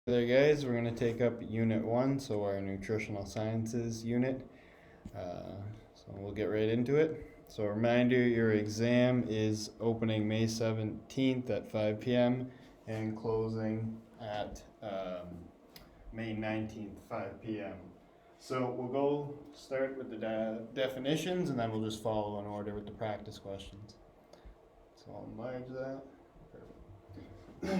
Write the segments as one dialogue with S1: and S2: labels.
S1: There guys, we're going to take up Unit 1, so our Nutritional Sciences unit. So we'll get right into it. So a reminder, your exam is opening May 17th at 5 p.m. and closing at May 19th, 5 p.m. So we'll go start with the definitions and then we'll just follow in order with the practice questions. So I'll enlarge that.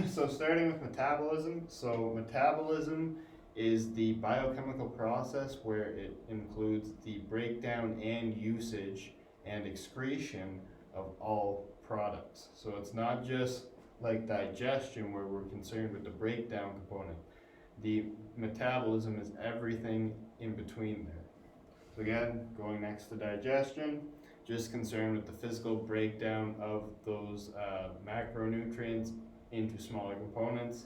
S1: So starting with metabolism. So metabolism is the biochemical process where it includes the breakdown and usage and excretion of all products. So it's not just like digestion where we're concerned with the breakdown component. The metabolism is everything in between there. So again, going next to digestion, just concerned with the physical breakdown of those macronutrients into smaller components,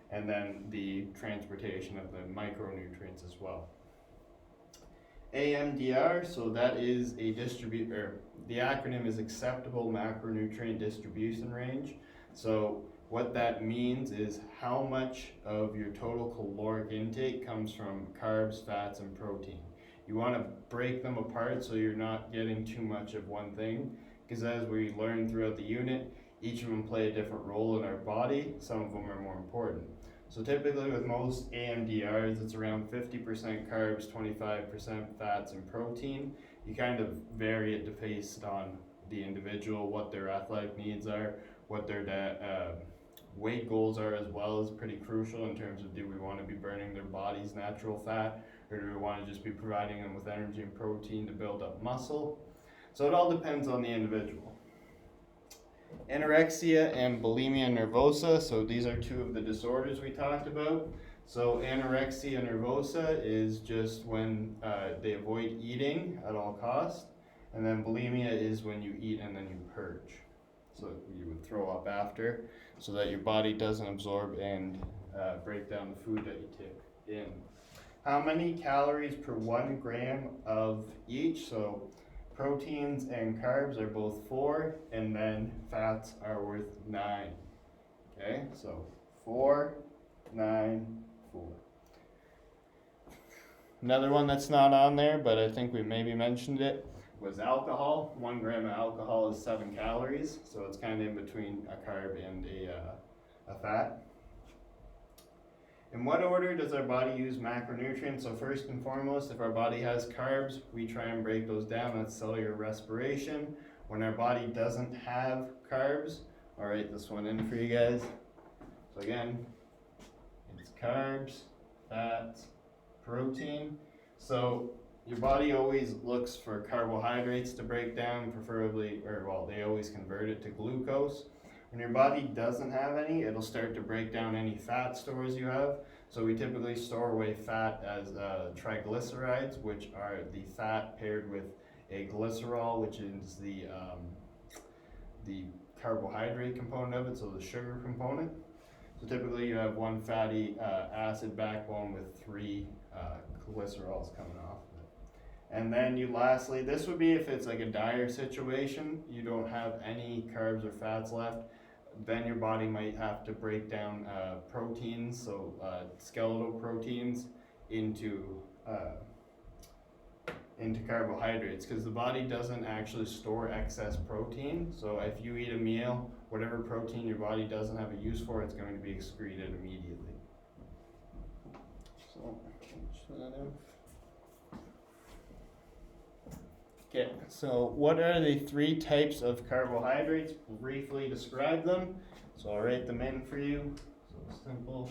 S1: and then the transportation of the micronutrients as well. AMDR, so that is a the acronym is Acceptable Macronutrient Distribution Range. So what that means is how much of your total caloric intake comes from carbs, fats, and protein. You want to break them apart so you're not getting too much of one thing, because as we learn throughout the unit, each of them play a different role in our body. Some of them are more important. So typically with most AMDRs, it's around 50% carbs, 25% fats, and protein. You kind of vary it based on the individual, what their athletic needs are, what their weight goals are as well is pretty crucial in terms of do we want to be burning their body's natural fat, or do we want to just be providing them with energy and protein to build up muscle? So it all depends on the individual. Anorexia and bulimia nervosa, so these are two of the disorders we talked about. So anorexia nervosa is just when they avoid eating at all costs, and then bulimia is when you eat and then you purge. So you would throw up after, so that your body doesn't absorb and break down the food that you take in. How many calories per 1 gram of each? So proteins and carbs are both 4, and then fats are worth 9. Okay, so 4, 9, 4. Another one that's not on there, but I think we maybe mentioned it, was alcohol. 1 gram of alcohol is 7 calories, so it's kind of in between a carb and a fat. In what order does our body use macronutrients? So first and foremost, if our body has carbs, we try and break those down. That's cellular respiration. When our body doesn't have carbs, I'll write this one in for you guys. So again, it's carbs, fats, protein. So your body always looks for carbohydrates to break down, preferably, they always convert it to glucose. When your body doesn't have any, it'll start to break down any fat stores you have. So we typically store away fat as triglycerides, which are the fat paired with a glycerol, which is the carbohydrate component of it, so the sugar component. So typically you have one fatty acid backbone with 3 glycerols coming off of it. And then you lastly, this would be if it's like a dire situation, you don't have any carbs or fats left, then your body might have to break down proteins, so skeletal proteins, into carbohydrates, because the body doesn't actually store excess protein. So if you eat a meal, whatever protein your body doesn't have a use for, it's going to be excreted immediately. So shut that out. Okay, so what are the 3 types of carbohydrates? We'll briefly describe them. So I'll write them in for you. So simple,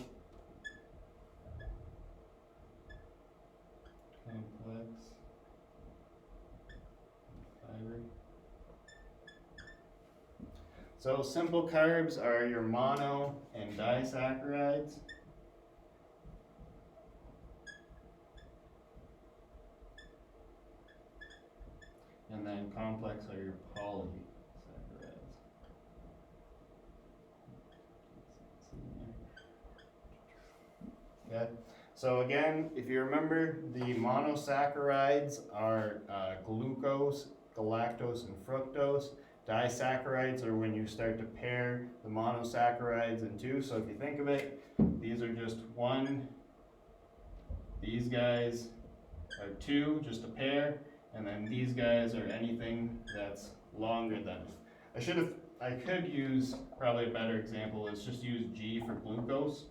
S1: complex, fiber. So simple carbs are your mono and disaccharides. And then complex are your polysaccharides. Okay. So again, if you remember, the monosaccharides are glucose, galactose, and fructose. Disaccharides are when you start to pair the monosaccharides in two. So if you think of it, these are just one, these guys are two, just a pair, and then these guys are anything that's longer than. I could use probably a better example is just use G for glucose.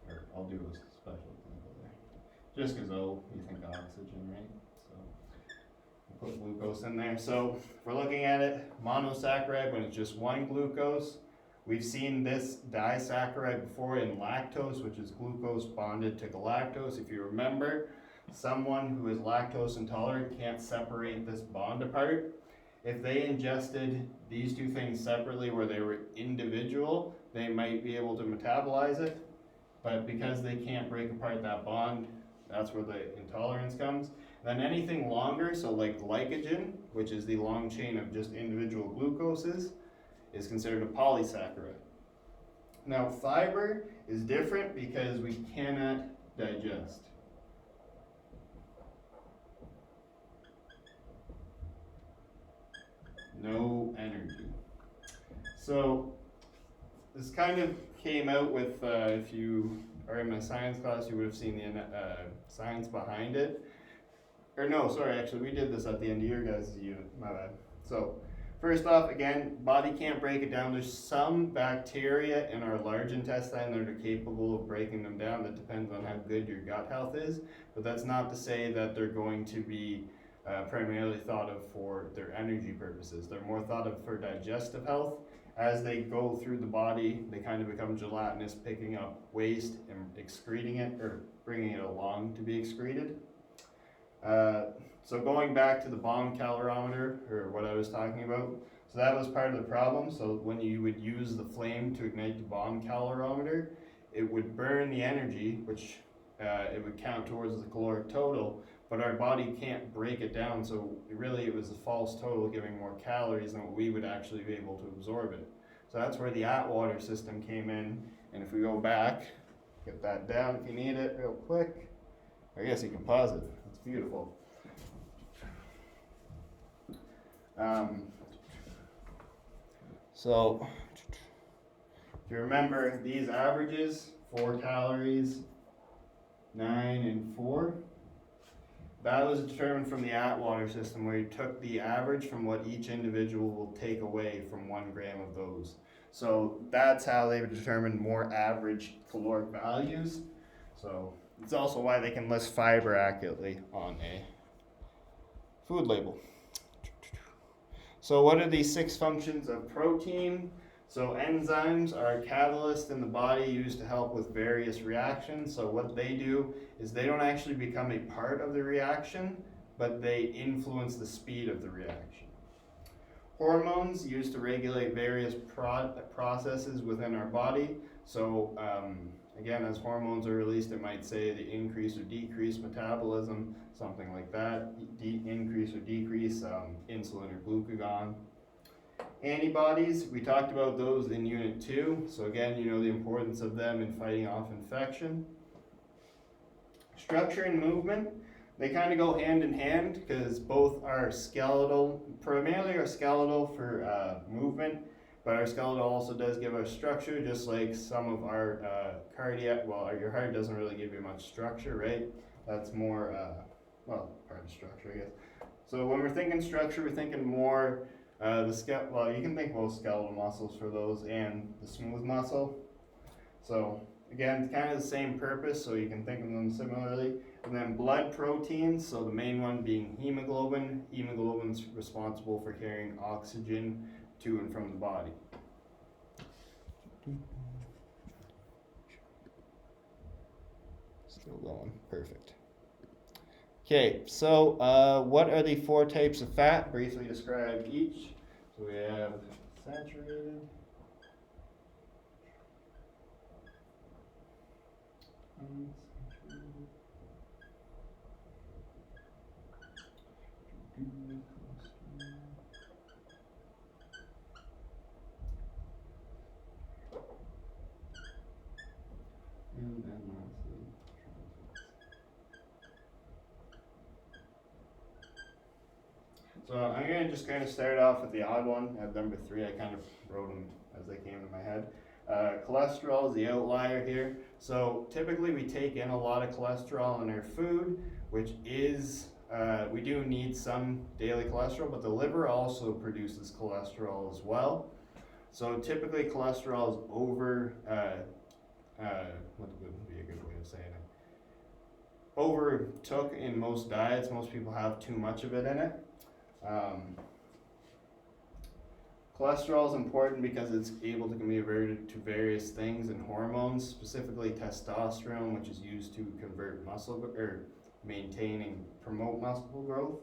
S1: Or I'll do a special example there. Just because you think oxygen, right? So put glucose in there. So if we're looking at it, monosaccharide when it's just one glucose. We've seen this disaccharide before in lactose, which is glucose bonded to galactose. If you remember, someone who is lactose intolerant can't separate this bond apart. If they ingested these two things separately where they were individual, they might be able to metabolize it. But because they can't break apart that bond, that's where the intolerance comes. Then anything longer, so like glycogen, which is the long chain of just individual glucoses, is considered a polysaccharide. Now fiber is different because we cannot digest. No energy. So this kind of came out with, if you are in my science class, you would have seen the science behind it. Or no, sorry, actually we did this at the end of your guys' unit, my bad. So first off, again, body can't break it down. There's some bacteria in our large intestine that are capable of breaking them down. That depends on how good your gut health is. But that's not to say that they're going to be primarily thought of for their energy purposes. They're more thought of for digestive health. As they go through the body, they kind of become gelatinous, picking up waste and excreting it, or bringing it along to be excreted. So going back to the bomb calorimeter, or what I was talking about, so that was part of the problem. So when you would use the flame to ignite the bomb calorimeter, it would burn the energy, which it would count towards the caloric total, but our body can't break it down, so it was a false total, giving more calories than what we would actually be able to absorb it. So that's where the Atwater system came in, and if we go back, get that down if you need it real quick. I guess you can pause it, it's beautiful. So, if you remember these averages, 4 calories, 9 and 4, that was determined from the Atwater system, where you took the average from what each individual will take away from 1 gram of those. So that's how they would determine more average caloric values. So it's also why they can list fiber accurately on a food label. So what are these 6 functions of protein? So enzymes are catalysts in the body used to help with various reactions. So what they do is they don't actually become a part of the reaction, but they influence the speed of the reaction. Hormones used to regulate various processes within our body. So again, as hormones are released, it might say the increase or decrease metabolism, something like that, increase or decrease insulin or glucagon. Antibodies, we talked about those in Unit 2. So again, you know the importance of them in fighting off infection. Structure and movement, they kind of go hand in hand because both are skeletal, primarily are skeletal for movement, but our skeletal also does give us structure, just like some of our cardiac, well, your heart doesn't really give you much structure, right? That's more, part of structure, I guess. So when we're thinking structure, we're thinking more you can think both skeletal muscles for those and the smooth muscle. So again, it's kind of the same purpose, so you can think of them similarly. And then blood proteins, so the main one being hemoglobin. Hemoglobin's responsible for carrying oxygen to and from the body. Still going, perfect. Okay, so what are the 4 types of fat? Briefly describe each. So we have saturated, unsaturated, and then lastly, trans fats. So I'm going to just kind of start off with the odd one at number 3. I kind of wrote them as they came to my head. Cholesterol is the outlier here. So typically we take in a lot of cholesterol in our food, which is, we do need some daily cholesterol, but the liver also produces cholesterol as well. So typically cholesterol is what would be a good way of saying it? Overtook in most diets. Most people have too much of it in it. Cholesterol is important because it's able to be converted to various things and hormones, specifically testosterone, which is used to convert muscle or maintain and promote muscle growth.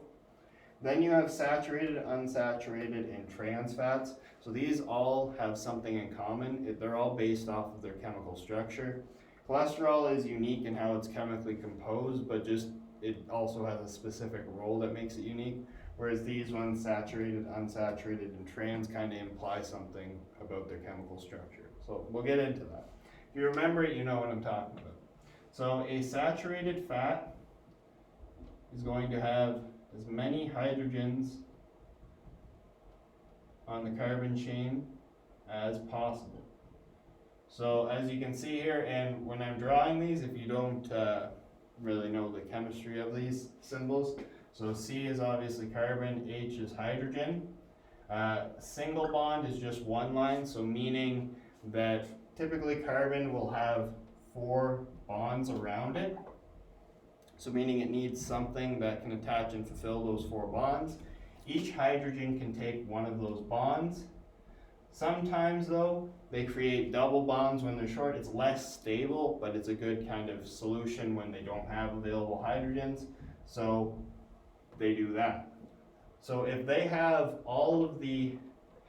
S1: Then you have saturated, unsaturated, and trans fats. So these all have something in common. They're all based off of their chemical structure. Cholesterol is unique in how it's chemically composed, but just it also has a specific role that makes it unique. Whereas these ones, saturated, unsaturated, and trans, kind of imply something about their chemical structure. So we'll get into that. If you remember it, you know what I'm talking about. So a saturated fat is going to have as many hydrogens on the carbon chain as possible. So as you can see here, and when I'm drawing these, if you don't really know the chemistry of these symbols, so C is obviously carbon, H is hydrogen. Single bond is just one line, so meaning that typically carbon will have 4 bonds around it. So meaning it needs something that can attach and fulfill those 4 bonds. Each hydrogen can take one of those bonds. Sometimes though, they create double bonds when they're short. It's less stable, but it's a good kind of solution when they don't have available hydrogens. So they do that. So if they have all of the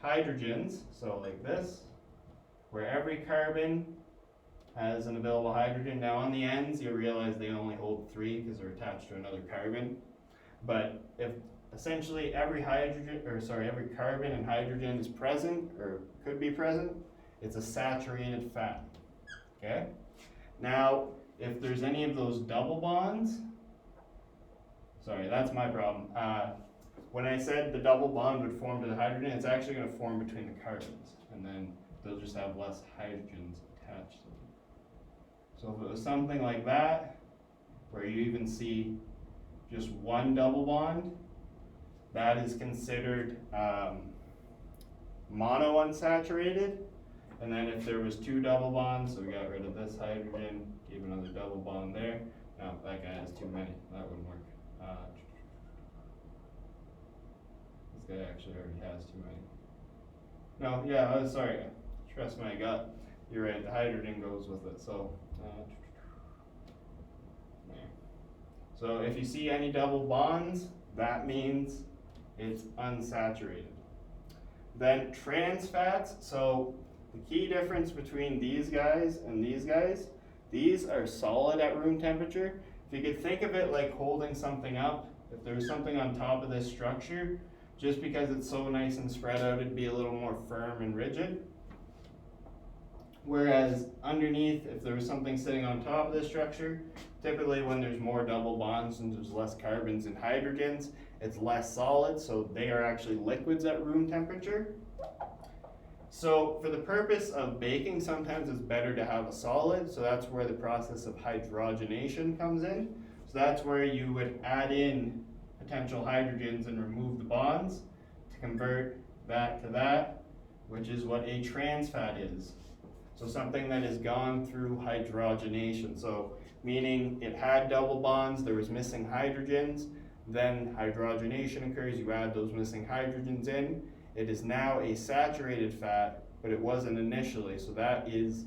S1: hydrogens, so like this, where every carbon has an available hydrogen. Now on the ends, you realize they only hold 3 because they're attached to another carbon. But if essentially every carbon and hydrogen is present, or could be present, it's a saturated fat, okay? Now, if there's any of those double bonds, sorry, that's my problem. When I said the double bond would form to the hydrogen, it's actually going to form between the carbons, and then they'll just have less hydrogens attached to them. So if it was something like that, where you even see just one double bond, that is considered monounsaturated. And then if there was 2 double bonds, so we got rid of this hydrogen, gave another double bond there. No, that guy has too many. That wouldn't work. This guy actually already has too many. No, yeah, sorry. Trust my gut. You're right, the hydrogen goes with it. So, so if you see any double bonds, that means it's unsaturated. Then trans fats, so the key difference between these guys and these are solid at room temperature. If you could think of it like holding something up, if there was something on top of this structure, just because it's so nice and spread out, it'd be a little more firm and rigid. Whereas underneath, if there was something sitting on top of this structure, typically when there's more double bonds and there's less carbons and hydrogens, it's less solid, so they are actually liquids at room temperature. So for the purpose of baking, sometimes it's better to have a solid, so that's where the process of hydrogenation comes in. So that's where you would add in potential hydrogens and remove the bonds to convert that to that, which is what a trans fat is. So something that has gone through hydrogenation. So meaning it had double bonds, there was missing hydrogens, then hydrogenation occurs, you add those missing hydrogens in. It is now a saturated fat, but it wasn't initially. So that is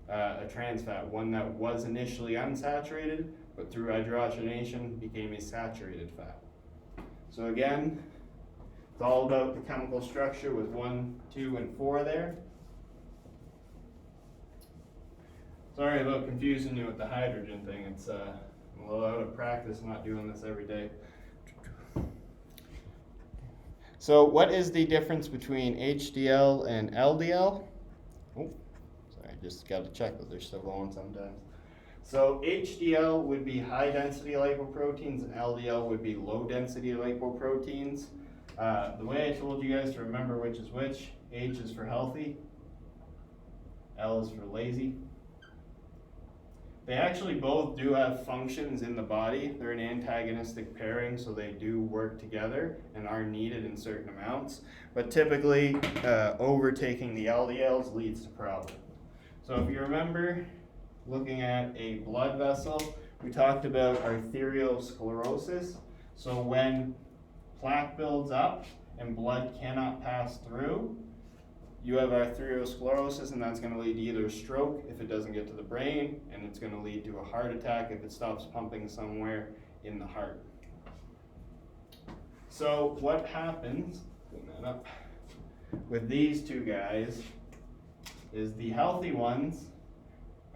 S1: a trans fat, one that was initially unsaturated, but through hydrogenation became a saturated fat. So again, it's all about the chemical structure with 1, 2, and 4 there. Sorry about confusing you with the hydrogen thing. It's I'm a little out of practice, not doing this every day. So what is the difference between HDL and LDL? Oh, sorry, I just got to check that they're still going sometimes. So HDL would be high density lipoproteins and LDL would be low density lipoproteins. The way I told you guys to remember which is which, H is for healthy, L is for lazy. They actually both do have functions in the body. They're an antagonistic pairing, so they do work together and are needed in certain amounts. But typically, overtaking the LDLs leads to problems. So if you remember, looking at a blood vessel, we talked about arteriosclerosis. So when plaque builds up and blood cannot pass through, you have arteriosclerosis, and that's going to lead to either a stroke if it doesn't get to the brain, and it's going to lead to a heart attack if it stops pumping somewhere in the heart. So what happens, clean that up, with these two guys is the healthy ones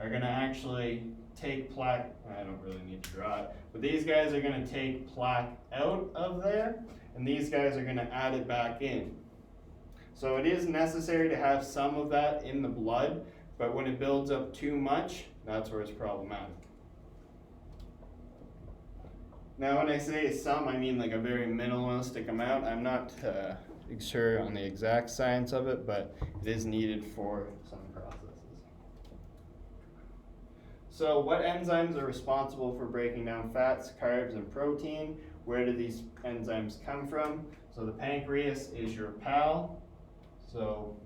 S1: are going to actually take plaque, I don't really need to draw it, but these guys are going to take plaque out of there, and these guys are going to add it back in. So it is necessary to have some of that in the blood, but when it builds up too much, that's where it's problematic. Now when I say some, I mean like a very minimalistic amount. I'm not sure on the exact science of it, but it is needed for some processes. So what enzymes are responsible for breaking down fats, carbs, and protein? Where do these enzymes come from? So the pancreas is your pal. So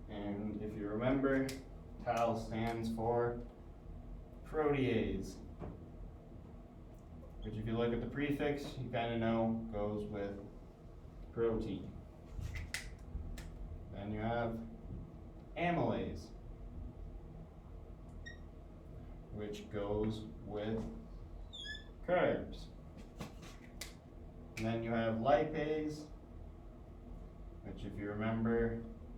S1: and if you remember, TAL stands for protease, which if you look at the prefix, you kind of know goes with protein. Then you have amylase, which goes with carbs. And then you have lipase, which if you remember,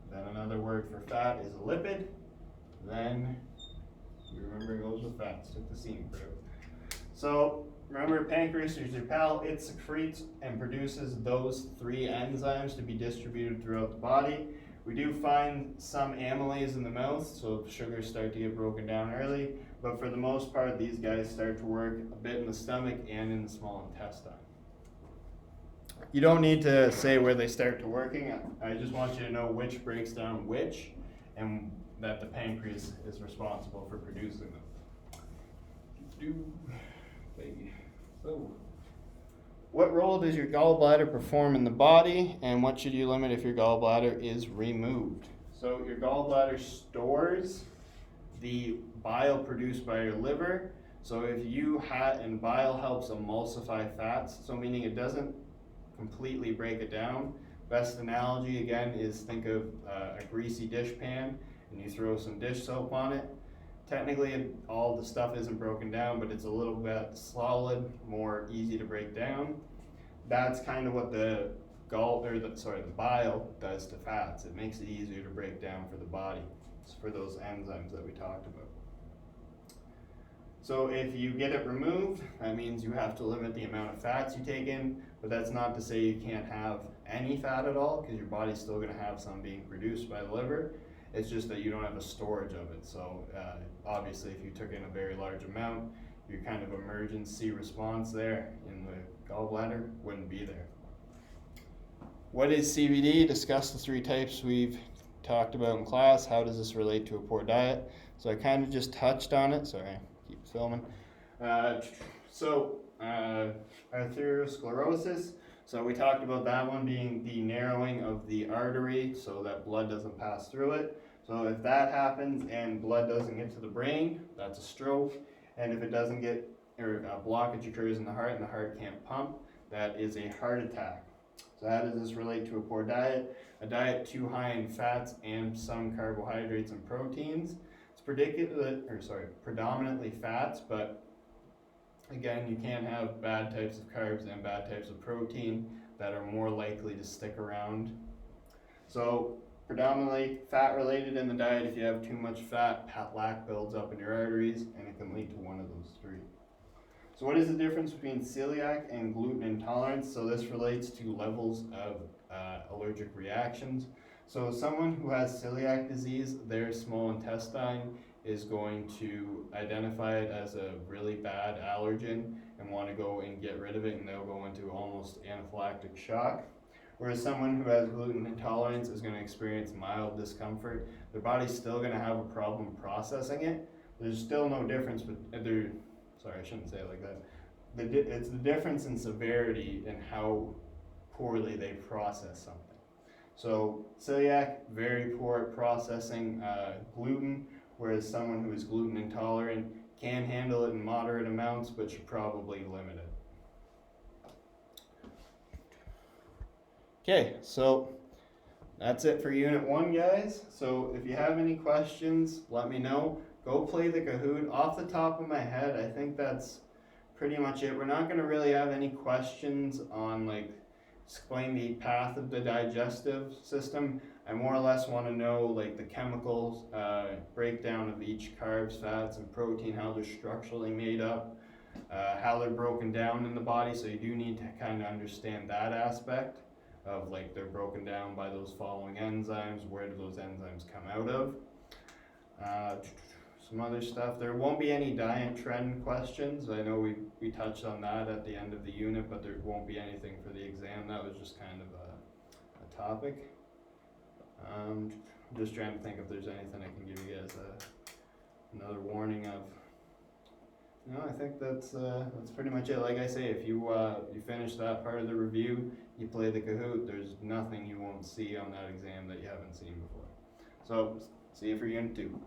S1: then another word for fat is a lipid. Then you remember it goes with fats, took the seam for it. So remember, pancreas is your pal. It secretes and produces those three enzymes to be distributed throughout the body. We do find some amylase in the mouth, so sugars start to get broken down early. But for the most part, these guys start to work a bit in the stomach and in the small intestine. You don't need to say where they start to working. I just want you to know which breaks down which, and that the pancreas is responsible for producing them. So, what role does your gallbladder perform in the body, and what should you limit if your gallbladder is removed? So your gallbladder stores the bile produced by your liver. So if you had, and bile helps emulsify fats, so meaning it doesn't completely break it down. Best analogy again is think of a greasy dish pan and you throw some dish soap on it. Technically all the stuff isn't broken down, but it's a little bit solid, more easy to break down. That's kind of what the bile does to fats. It makes it easier to break down for the body. For those enzymes that we talked about. So if you get it removed, that means you have to limit the amount of fats you take in, but that's not to say you can't have any fat at all, because your body's still going to have some being produced by the liver. It's just that you don't have a storage of it. So obviously if you took in a very large amount, your kind of emergency response there in the gallbladder wouldn't be there. What is CBD? Discuss the three types we've talked about in class. How does this relate to a poor diet? So I kind of just touched on it. Sorry, keep filming. Arteriosclerosis. So we talked about that one being the narrowing of the artery so that blood doesn't pass through it. So if that happens and blood doesn't get to the brain, that's a stroke. And if it doesn't get, or a blockage occurs in the heart and the heart can't pump, that is a heart attack. So how does this relate to a poor diet? A diet too high in fats and some carbohydrates and proteins. It's predominantly fats, but again, you can have bad types of carbs and bad types of protein that are more likely to stick around. So predominantly fat related in the diet. If you have too much fat, plaque builds up in your arteries and it can lead to one of those three. So what is the difference between celiac and gluten intolerance? So this relates to levels of allergic reactions. So someone who has celiac disease, their small intestine is going to identify it as a really bad allergen and want to go and get rid of it, and they'll go into almost anaphylactic shock. Whereas someone who has gluten intolerance is going to experience mild discomfort. Their body's still going to have a problem processing it. There's still no difference, but sorry, I shouldn't say it like that. It's the difference in severity and how poorly they process something. So celiac, very poor at processing gluten, whereas someone who is gluten intolerant can handle it in moderate amounts, but should probably limit it. Okay, so that's it for Unit 1, guys. So if you have any questions, let me know. Go play the Kahoot. Off the top of my head, I think that's pretty much it. We're not going to really have any questions on like explain the path of the digestive system. I more or less want to know like the chemicals breakdown of each carbs, fats, and protein, how they're structurally made up, how they're broken down in the body. So you do need to kind of understand that aspect of like they're broken down by those following enzymes. Where do those enzymes come out of? Some other stuff. There won't be any diet trend questions. I know we touched on that at the end of the unit, but there won't be anything for the exam. That was just kind of a topic. I'm just trying to think if there's anything I can give you guys another warning of. No, I think that's pretty much it. Like I say, if you finish that part of the review, you play the Kahoot, there's nothing you won't see on that exam that you haven't seen before. So, see you for Unit 2.